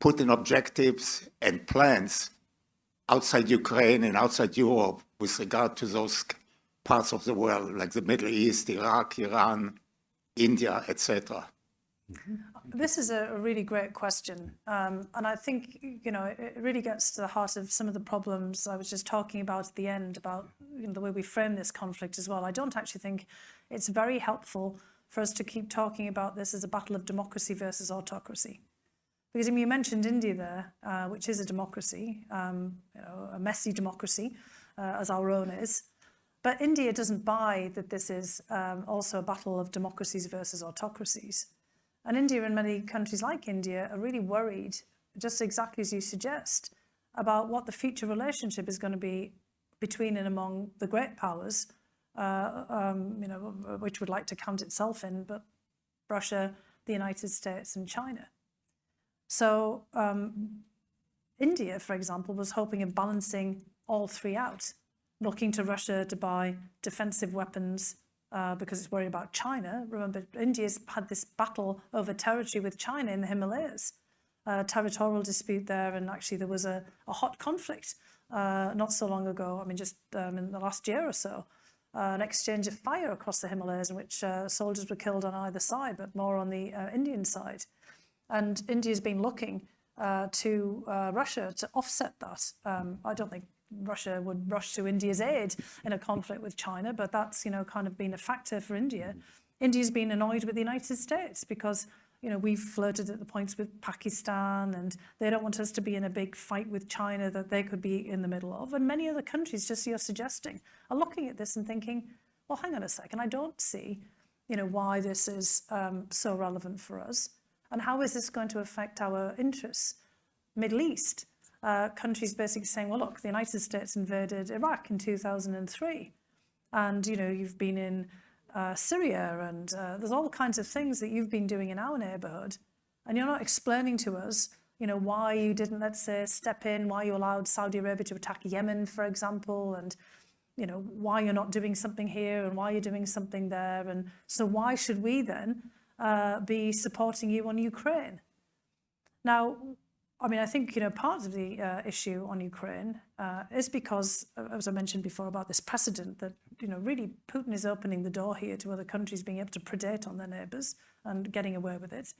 Putin objectives and plans outside Ukraine and outside Europe with regard to those parts of the world, like the Middle East, Iraq, Iran, India, etc.? This is a really great question. And I think, it really gets to the heart of some of the problems I was just talking about at the end, about the way we frame this conflict as well. I don't actually think it's very helpful for us to keep talking about this as a battle of democracy versus autocracy. Because you mentioned India there, which is a democracy, a messy democracy, as our own is. But India doesn't buy that this is also a battle of democracies versus autocracies. And India and many countries like India are really worried, just exactly as you suggest, about what the future relationship is going to be between and among the great powers, which would like to count itself in, but Russia, the United States, and China. So India, for example, was hoping of balancing all three out, looking to Russia to buy defensive weapons because it's worried about China. Remember, India's had this battle over territory with China in the Himalayas, territorial dispute there, and actually there was a hot conflict not so long ago, just in the last year or so, an exchange of fire across the Himalayas in which soldiers were killed on either side, but more on the Indian side. And India's been looking to Russia to offset that. I don't think Russia would rush to India's aid in a conflict with China, but that's kind of been a factor for India. India's been annoyed with the United States because we've flirted at the points with Pakistan, and they don't want us to be in a big fight with China that they could be in the middle of. And many other countries, just you're suggesting, are looking at this and thinking, well, hang on a second, I don't see, why this is so relevant for us. And how is this going to affect our interests? Middle East, countries basically saying, well, look, the United States invaded Iraq in 2003. And, you've been in Syria, and there's all kinds of things that you've been doing in our neighborhood. And you're not explaining to us, why you didn't, let's say, step in, why you allowed Saudi Arabia to attack Yemen, for example, and, why you're not doing something here and why you're doing something there. And so why should we then be supporting you on Ukraine? Now, I think, part of the issue on Ukraine is because, as I mentioned before, about this precedent that, really Putin is opening the door here to other countries being able to predate on their neighbours and getting away with it.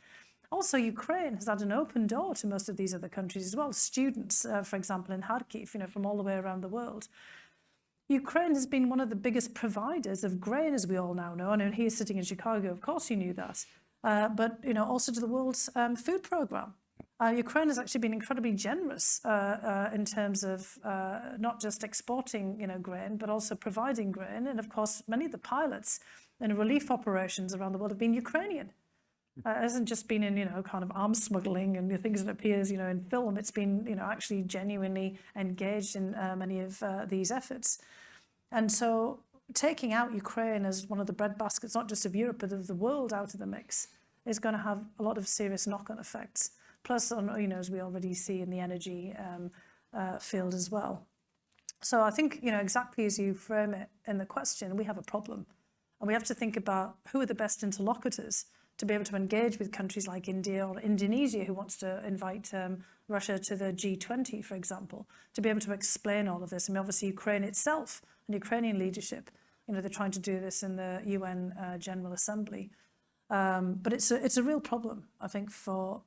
Also, Ukraine has had an open door to most of these other countries as well. Students, for example, in Kharkiv, from all the way around the world. Ukraine has been one of the biggest providers of grain, as we all now know. I know here sitting in Chicago, of course you knew that. But, also to the World Food Programme. Ukraine has actually been incredibly generous in terms of not just exporting, grain, but also providing grain. And of course, many of the pilots in relief operations around the world have been Ukrainian. It hasn't just been in, kind of arms smuggling and the things that appears, in film. It's been, actually genuinely engaged in many of these efforts. And so taking out Ukraine as one of the breadbaskets, not just of Europe, but of the world out of the mix, is going to have a lot of serious knock-on effects. Plus, as we already see in the energy field as well. So I think, exactly as you frame it in the question, we have a problem. And we have to think about who are the best interlocutors to be able to engage with countries like India or Indonesia, who wants to invite Russia to the G20, for example, to be able to explain all of this. Obviously, Ukraine itself and Ukrainian leadership, they're trying to do this in the UN General Assembly. But it's a real problem, I think, for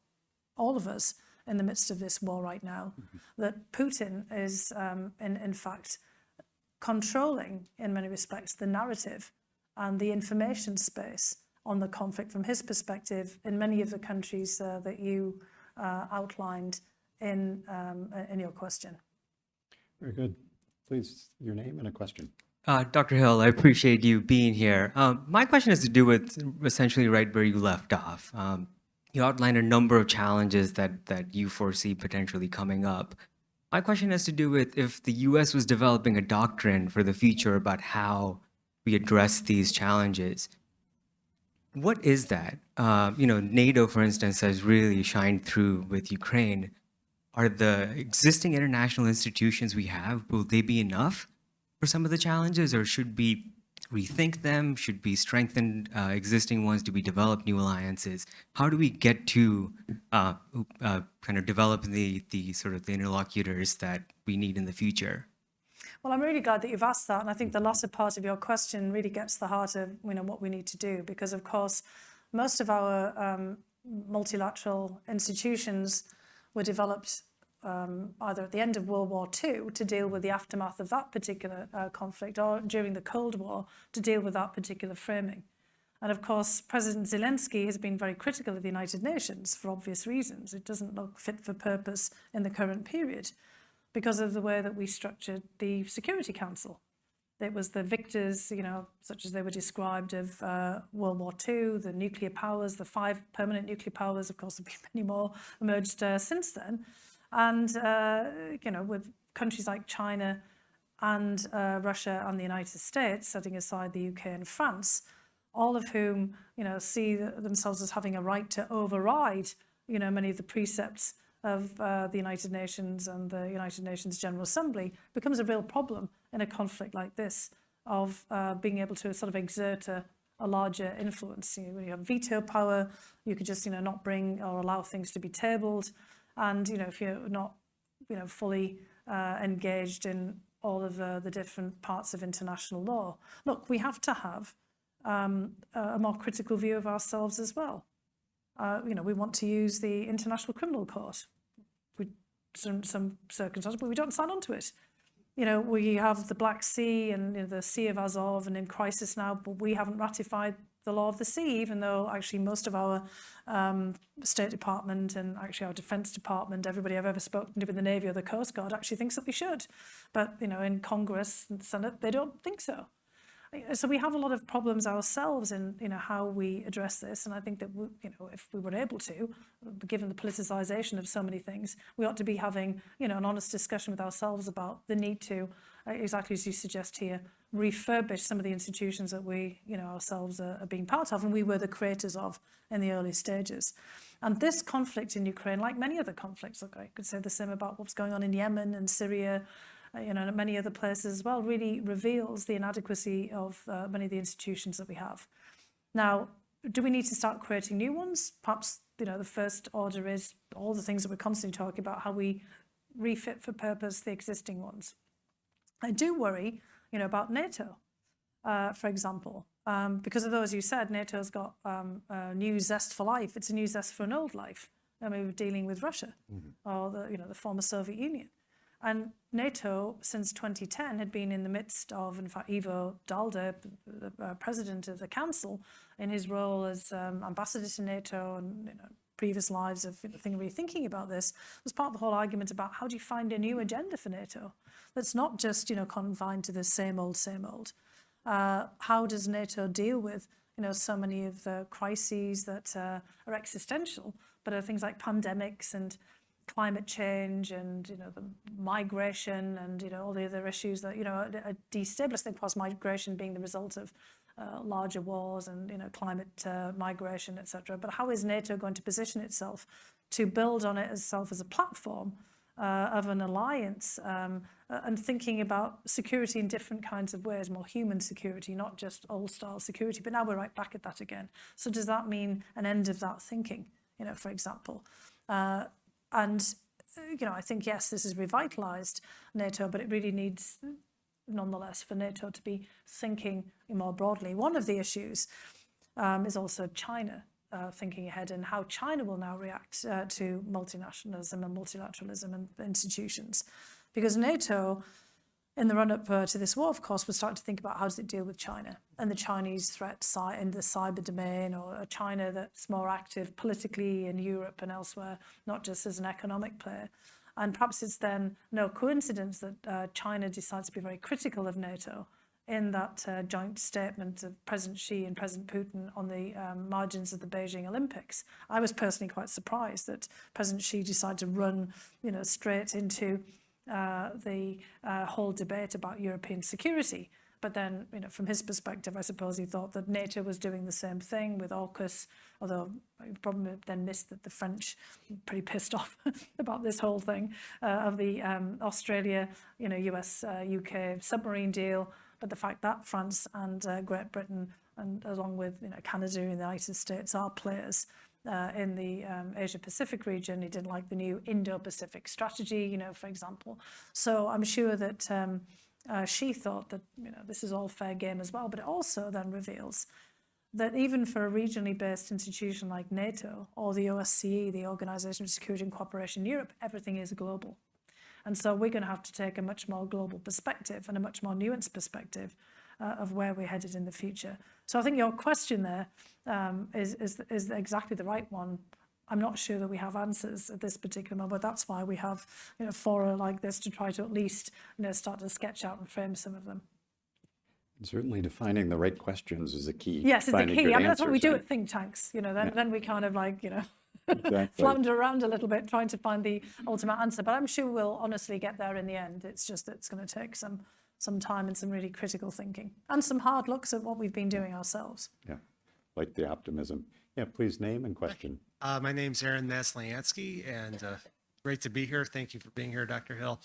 all of us in the midst of this war right now, that Putin is, in fact, controlling, in many respects, the narrative and the information space on the conflict from his perspective in many of the countries that you outlined in your question. Very good. Please, your name and a question. Dr. Hill, I appreciate you being here. My question has to do with essentially right where you left off. You outlined a number of challenges that you foresee potentially coming up. My question has to do with if the US was developing a doctrine for the future about how we address these challenges. What is that? NATO, for instance, has really shined through with Ukraine. Are the existing international institutions we have, will they be enough for some of the challenges, or should we rethink them? Should we strengthen existing ones? Do we develop new alliances? How do we get to kind of develop the sort of the interlocutors that we need in the future? Well, I'm really glad that you've asked that, and I think the latter part of your question really gets to the heart of what we need to do, because of course most of our multilateral institutions were developed either at the end of World War II to deal with the aftermath of that particular conflict, or during the Cold War to deal with that particular framing. And of course, President Zelensky has been very critical of the United Nations for obvious reasons. It doesn't look fit for purpose in the current period because of the way that we structured the Security Council. It was the victors, such as they were described, of World War II, the nuclear powers, the 5 permanent nuclear powers. Of course, there have been many more emerged since then. And, with countries like China and Russia and the United States, setting aside the UK and France, all of whom, see themselves as having a right to override, many of the precepts of the United Nations and the United Nations General Assembly, becomes a real problem in a conflict like this of being able to sort of exert a larger influence. When you have veto power, you could just, not bring or allow things to be tabled. And, if you're not, fully engaged in all of the different parts of international law. Look, we have to have a more critical view of ourselves as well. We want to use the International Criminal Court. Some circumstances, but we don't sign on to it. we have the Black Sea and the Sea of Azov and in crisis now, but we haven't ratified the law of the sea, even though actually most of our State Department and actually our Defense Department, everybody I've ever spoken to in the Navy or the Coast Guard actually thinks that we should. But, in Congress and Senate, they don't think so. So we have a lot of problems ourselves in how we address this, and I think that if we were able to, given the politicization of so many things, we ought to be having an honest discussion with ourselves about the need to, exactly as you suggest here, refurbish some of the institutions that we ourselves are being part of, and we were the creators of in the early stages. And this conflict in Ukraine, like many other conflicts, look, I could say the same about what's going on in Yemen and Syria, and many other places as well, really reveals the inadequacy of many of the institutions that we have. Now, do we need to start creating new ones? Perhaps, the first order is all the things that we're constantly talking about, how we refit for purpose the existing ones. I do worry, about NATO, for example, because of those you said, NATO's got a new zest for life. It's a new zest for an old life. I mean, we're dealing with Russia or the former Soviet Union. And NATO, since 2010, had been in the midst of, in fact, Ivo Dalda, the president of the council, in his role as ambassador to NATO and previous lives of really thinking about this, was part of the whole argument about how do you find a new agenda for NATO that's not just confined to the same old, same old. How does NATO deal with so many of the crises that are existential, but are things like pandemics and climate change and the migration and all the other issues that are destabilizing. Of course, migration being the result of larger wars and climate migration, etc. But how is NATO going to position itself to build on itself as a platform of an alliance and thinking about security in different kinds of ways, more human security, not just old-style security? But now we're right back at that again. So does that mean an end of that thinking? For example. And I think, yes, this has revitalized NATO, but it really needs, nonetheless, for NATO to be thinking more broadly. One of the issues is also China thinking ahead and how China will now react to multinationalism and multilateralism and institutions. Because NATO, in the run-up to this war, of course, was starting to think about how does it deal with China and the Chinese threat in the cyber domain, or a China that's more active politically in Europe and elsewhere, not just as an economic player. And perhaps it's then no coincidence that China decides to be very critical of NATO in that joint statement of President Xi and President Putin on the margins of the Beijing Olympics. I was personally quite surprised that President Xi decided to run, straight into the whole debate about European security. But then, from his perspective, I suppose he thought that NATO was doing the same thing with AUKUS, although he probably then missed that the French were pretty pissed off about this whole thing of the Australia, US, UK submarine deal. But the fact that France and Great Britain, and along with Canada and the United States, are players in the Asia-Pacific region. He didn't like the new Indo-Pacific strategy, for example. So I'm sure that she thought that this is all fair game as well. But it also then reveals that even for a regionally based institution like NATO or the OSCE, the Organization for Security and Cooperation in Europe, everything is global. And so we're going to have to take a much more global perspective and a much more nuanced perspective of where we're headed in the future. So I think your question there is exactly the right one. I'm not sure that we have answers at this particular moment, but that's why we have fora like this to try to at least start to sketch out and frame some of them. And certainly defining the right questions is a key. Yes, it's the key. I mean, that's what we do right? at think tanks. Then we kind of Exactly. flounder around a little bit trying to find the ultimate answer. But I'm sure we'll honestly get there in the end. It's just that it's going to take some time and some really critical thinking and some hard looks at what we've been doing ourselves. Yeah, like the optimism. Yeah, please name and question. My name's Aaron Maslyansky, and great to be here. Thank you for being here, Dr. Hill.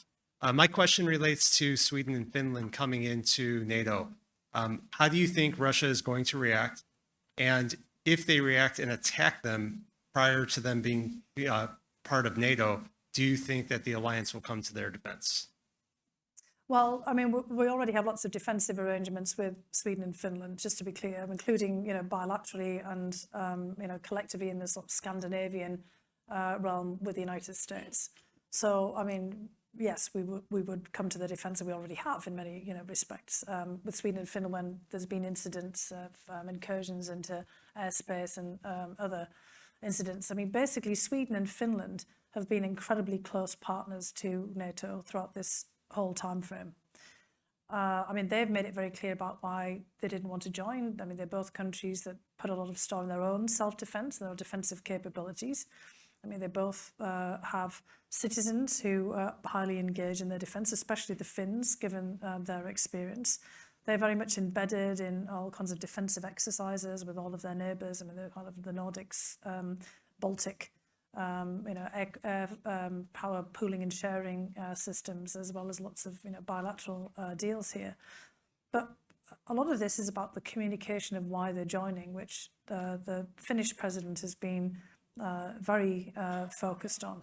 My question relates to Sweden and Finland coming into NATO. How do you think Russia is going to react? And if they react and attack them prior to them being part of NATO, do you think that the alliance will come to their defense? Well, I mean, we already have lots of defensive arrangements with Sweden and Finland, just to be clear, including, bilaterally and, collectively in the sort of Scandinavian realm with the United States. So, I mean, yes, we would come to the defence, and we already have in many respects. With Sweden and Finland, when there's been incidents of incursions into airspace and other incidents. I mean, basically, Sweden and Finland have been incredibly close partners to NATO throughout this whole time frame. I mean, they've made it very clear about why they didn't want to join. I mean, they're both countries that put a lot of store in their own self-defense, their defensive capabilities. I mean, they both have citizens who are highly engaged in their defense, especially the Finns, given their experience. They're very much embedded in all kinds of defensive exercises with all of their neighbours. I mean, they're kind of the Nordics, Baltic, air power pooling and sharing systems, as well as lots of bilateral deals here. But a lot of this is about the communication of why they're joining, which the Finnish president has been very focused on.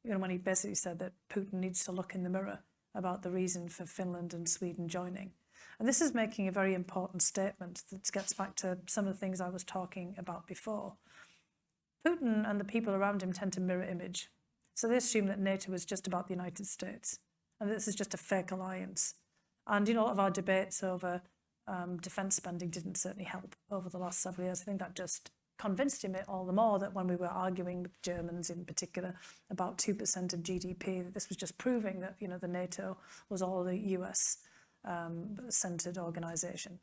When he basically said that Putin needs to look in the mirror about the reason for Finland and Sweden joining. And this is making a very important statement that gets back to some of the things I was talking about before. Putin and the people around him tend to mirror image. So they assume that NATO is just about the United States, and this is just a fake alliance. And a lot of our debates over defence spending didn't certainly help over the last several years. I think that just convinced him all the more that when we were arguing with Germans in particular about 2% of GDP, that this was just proving that the NATO was all the US centred organisation.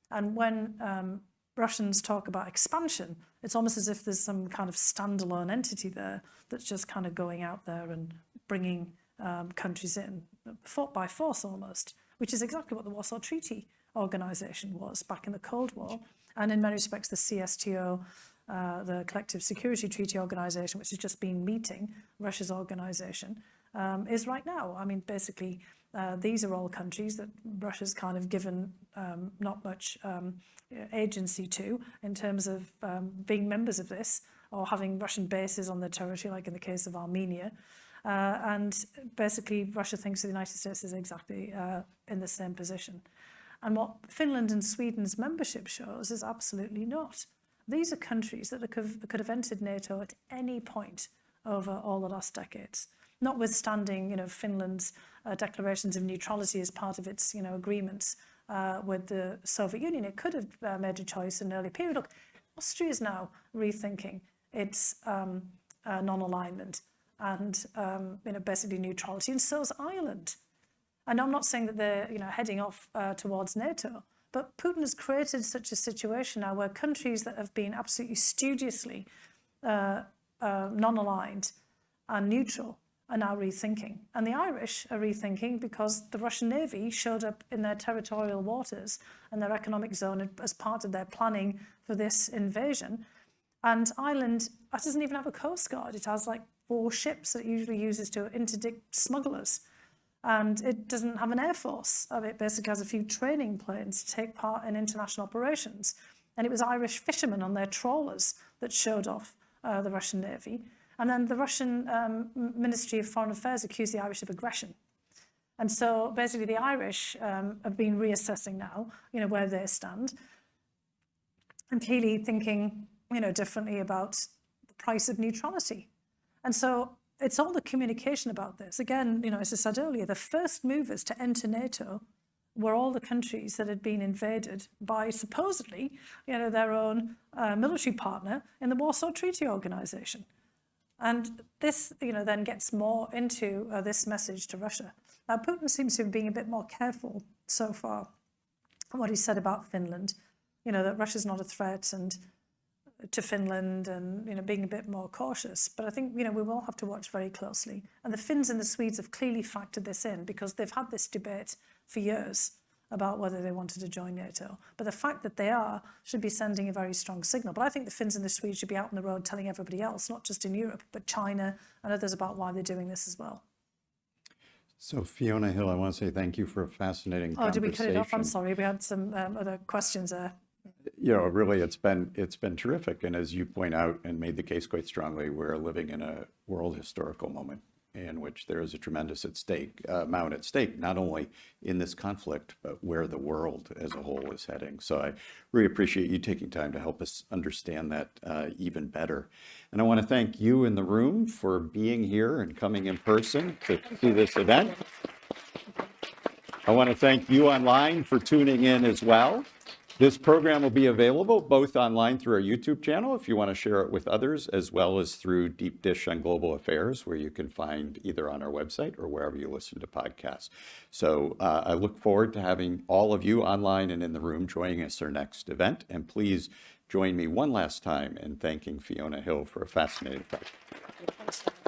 And when Russians talk about expansion, it's almost as if there's some kind of standalone entity there that's just kind of going out there and bringing countries in, fought by force almost, which is exactly what the Warsaw Treaty Organization was back in the Cold War. And in many respects, the CSTO, the Collective Security Treaty Organization, which has just been meeting, Russia's organization, is right now. I mean, basically, these are all countries that Russia's kind of given not much agency to in terms of being members of this or having Russian bases on their territory, like in the case of Armenia. And basically, Russia thinks the United States is exactly in the same position. And what Finland and Sweden's membership shows is absolutely not. These are countries that could have entered NATO at any point over all the last decades, notwithstanding Finland's declarations of neutrality as part of its agreements with the Soviet Union. It could have made a choice in an early period. Look, Austria is now rethinking its non-alignment and basically neutrality, and so is Ireland. And I'm not saying that they're heading off towards NATO, but Putin has created such a situation now where countries that have been absolutely studiously non-aligned and neutral are now rethinking. And the Irish are rethinking because the Russian Navy showed up in their territorial waters and their economic zone as part of their planning for this invasion. And Ireland doesn't even have a coast guard. It has like 4 ships that it usually uses to interdict smugglers. And it doesn't have an air force. It basically has a few training planes to take part in international operations. And it was Irish fishermen on their trawlers that showed off the Russian Navy. And then the Russian Ministry of Foreign Affairs accused the Irish of aggression. And so basically the Irish have been reassessing now, where they stand, and clearly thinking, differently about the price of neutrality. And so it's all the communication about this. Again, as I said earlier, the first movers to enter NATO were all the countries that had been invaded by supposedly, their own military partner in the Warsaw Treaty Organization. And this, then gets more into this message to Russia. Now, Putin seems to be being a bit more careful so far on what he said about Finland, that Russia's not a threat and to Finland and, being a bit more cautious. But I think, we will have to watch very closely. And the Finns and the Swedes have clearly factored this in because they've had this debate for years about whether they wanted to join NATO. But the fact that they should be sending a very strong signal. But I think the Finns and the Swedes should be out on the road telling everybody else, not just in Europe, but China and others about why they're doing this as well. So Fiona Hill, I want to say thank you for a fascinating conversation. Did we cut it off? I'm sorry, we had some other questions there. Really, it's been terrific. And as you point out and made the case quite strongly, we're living in a world historical moment. in which there is a tremendous amount at stake, not only in this conflict, but where the world as a whole is heading. So I really appreciate you taking time to help us understand that even better. And I want to thank you in the room for being here and coming in person to see this event. I want to thank you online for tuning in as well. This program will be available both online through our YouTube channel if you want to share it with others, as well as through Deep Dish on Global Affairs, where you can find either on our website or wherever you listen to podcasts. So I look forward to having all of you online and in the room joining us our next event. And please join me one last time in thanking Fiona Hill for a fascinating project.